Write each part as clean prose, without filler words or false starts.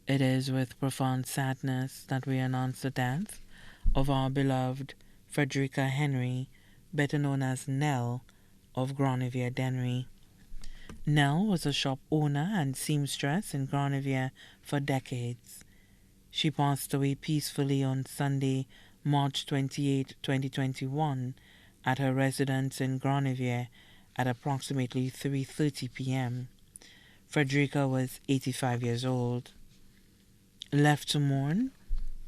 It is with profound sadness that we announce the death of our beloved Fredericka Henry, better known as Nell, of Granivier Dennery. Nell was a shop owner and seamstress in Granivier for decades. She passed away peacefully on Sunday, March 28, 2021, at her residence in Granivier at approximately 3:30 p.m. Fredericka was 85 years old. Left to mourn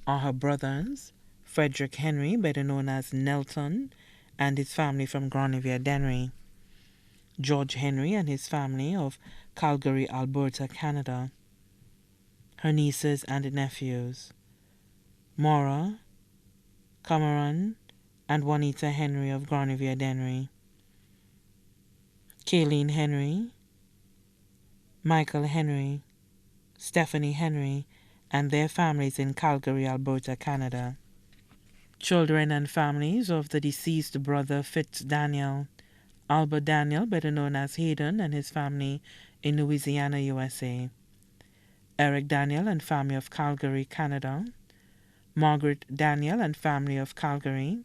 are her brothers, Fredericka Henry, better known as Nelton, and his family from Granivier Dennery, George Henry and his family of Calgary, Alberta, Canada, her nieces and nephews, Maura, Cameron, and Juanita Henry of Granivier Dennery, Kayleen Henry, Michael Henry, Stephanie Henry, and their families in Calgary, Alberta, Canada. Children and families of the deceased brother Fitz Daniel, Albert Daniel, better known as Hayden, and his family in Louisiana, USA. Eric Daniel and family of Calgary, Canada. Margaret Daniel and family of Calgary.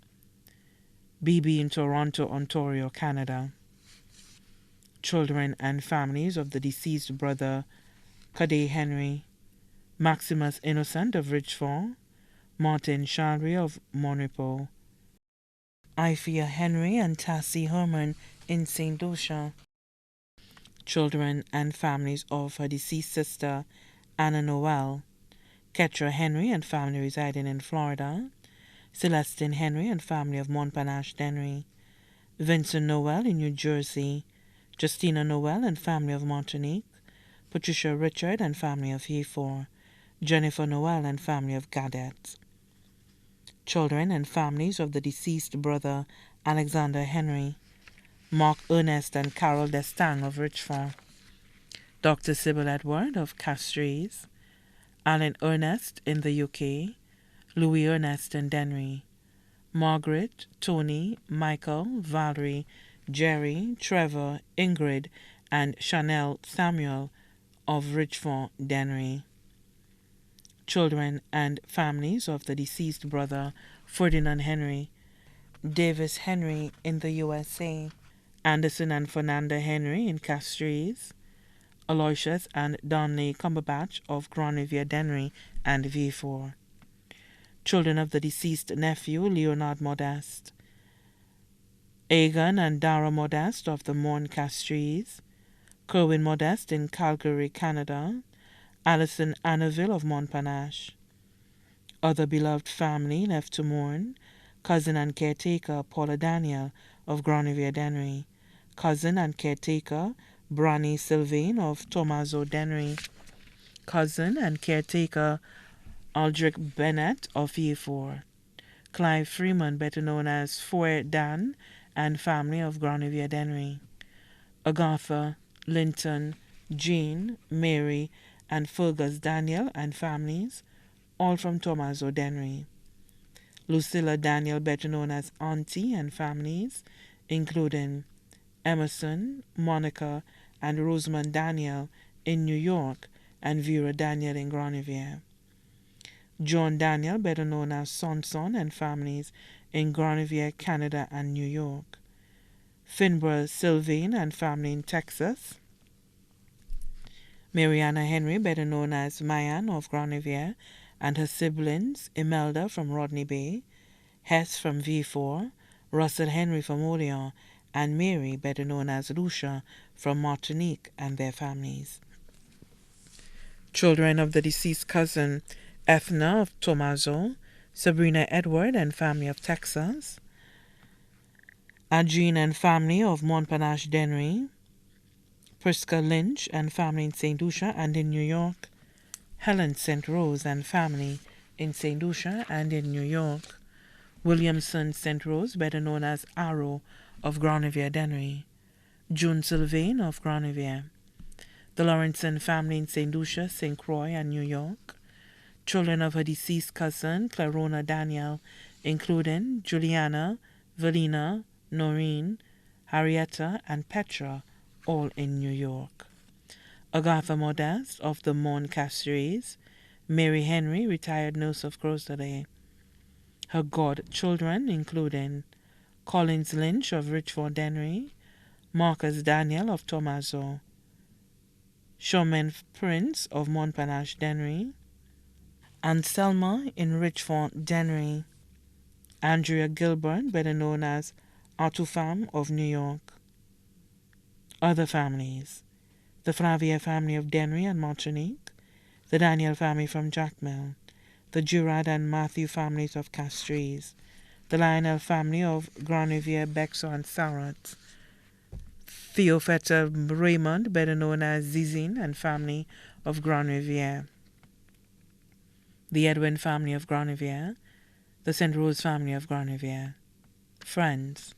BB in Toronto, Ontario, Canada. Children and families of the deceased brother Cadet Henry, Maximus Innocent of Ridgeford, Martin Chandry of Monrepo, Ifia Henry and Tassie Herman in St. Lucia. Children and families of her deceased sister Anna Noel, Ketra Henry and family residing in Florida, Celestine Henry and family of Montparnasse Dennery, Vincent Noel in New Jersey, Justina Noel and family of Martinique, Patricia Richard and family of Heathrow, Jennifer Noel and family of Gadet. Children and families of the deceased brother Alexander Henry, Mark Ernest and Carol Destang of Richford, Dr. Sybil Edward of Castries, Alan Ernest in the UK, Louis Ernest in Dennery, Margaret, Tony, Michael, Valerie, Jerry, Trevor, Ingrid, and Chanel Samuel of Richford Dennery. Children and families of the deceased brother Ferdinand Henry, Davis Henry in the USA, Anderson and Fernanda Henry in Castries, Aloysius and Donley Cumberbatch of Granivier Dennery and V4. Children of the deceased nephew Leonard Modeste, Agan and Dara Modeste of the Morn Castries, Kerwin Modeste in Calgary, Canada, Alison Annaville of Montparnasse. Other beloved family left to mourn, cousin and caretaker Paula Daniel of Granivier Dennery, cousin and caretaker Branny Sylvain of Tomaso Dennery, cousin and caretaker Aldrich Bennett of E4, Clive Freeman, better known as Foy Dan, and family of Granivier Dennery, Agatha, Linton, Jean, Mary, and Fergus Daniel and families, all from Tomaso Dennery. Lucilla Daniel, better known as Auntie, and families, including Emerson, Monica, and Rosamond Daniel in New York, and Vera Daniel in Granivier. John Daniel, better known as Sonson, and families in Granivier, Canada, and New York. Finborough Sylvain and family in Texas. Mariana Henry, better known as Mayan of Granivier, and her siblings, Imelda from Rodney Bay, Hess from V4, Russell Henry from Orleans, and Mary, better known as Lucia, from Martinique, and their families. Children of the deceased cousin Ethna of Tomaso, Sabrina Edward and family of Texas, Adrien and family of Montparnasse Dennery, Prisca Lynch and family in St. Lucia and in New York, Helen St. Rose and family in St. Lucia and in New York, Williamson St. Rose, better known as Arrow of Granivier Dennery, June Sylvain of Granivier, the Lawrenson family in St. Lucia, St. Croix, and New York, children of her deceased cousin Clarona Daniel, including Juliana, Valina, Noreen, Harrietta, and Petra, all in New York. Agatha Modeste of the Morn Castries, Mary Henry, retired nurse of Crossley. Her godchildren, including Collins Lynch of Richford Dennery, Marcus Daniel of Tomaso, Showman Prince of Montparnasse Dennery, Anselma in Richford Dennery, Andrea Gilbert, better known as Artufam of New York. Other families: the Flavia family of Dennery and Martinique, the Daniel family from Jacmel, the Jurad and Matthew families of Castries, the Lionel family of Granivier, Bexar, and Sarrat, Theopheta Raymond, better known as Zizine, and family of Granivier, the Edwin family of Granivier, the St. Rose family of Granivier. Friends: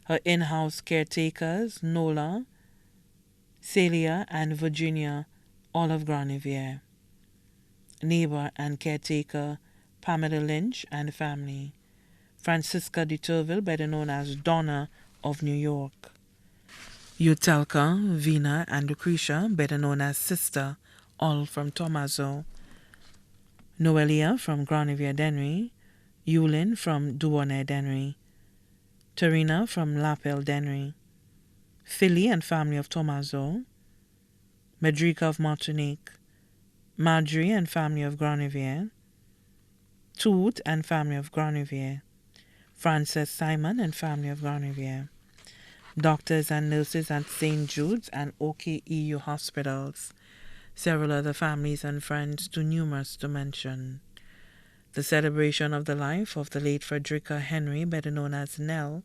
her in-house caretakers, Nola, Celia, and Virginia, all of Granivier. Neighbor and caretaker, Pamela Lynch and family. Francisca de Turville, better known as Donna of New York. Utelka, Vina, and Lucretia, better known as Sister, all from Tomaso. Noelia from Granivier Dennery, Yulin from Douarnenez Dennery, Terina from Lapel Dennery, Philly and family of Tomaso, Medrica of Martinique, Marjorie and family of Granivier, Toot and family of Granivier, Frances Simon and family of Granivier, doctors and nurses at St. Jude's and OKEU hospitals, several other families and friends too numerous to mention. The celebration of the life of the late Fredericka Henry, better known as Nell,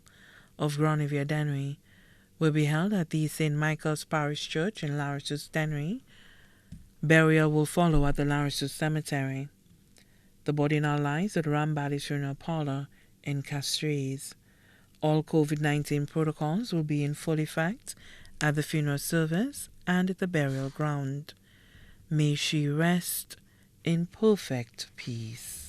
of Granivier Dennery, will be held at the St. Michael's Parish Church in Larissus Dennery. Burial will follow at the Larissus Cemetery. The body now lies at Rambally's Funeral Parlor in Castries. All COVID-19 protocols will be in full effect at the funeral service and at the burial ground. May she rest in perfect peace.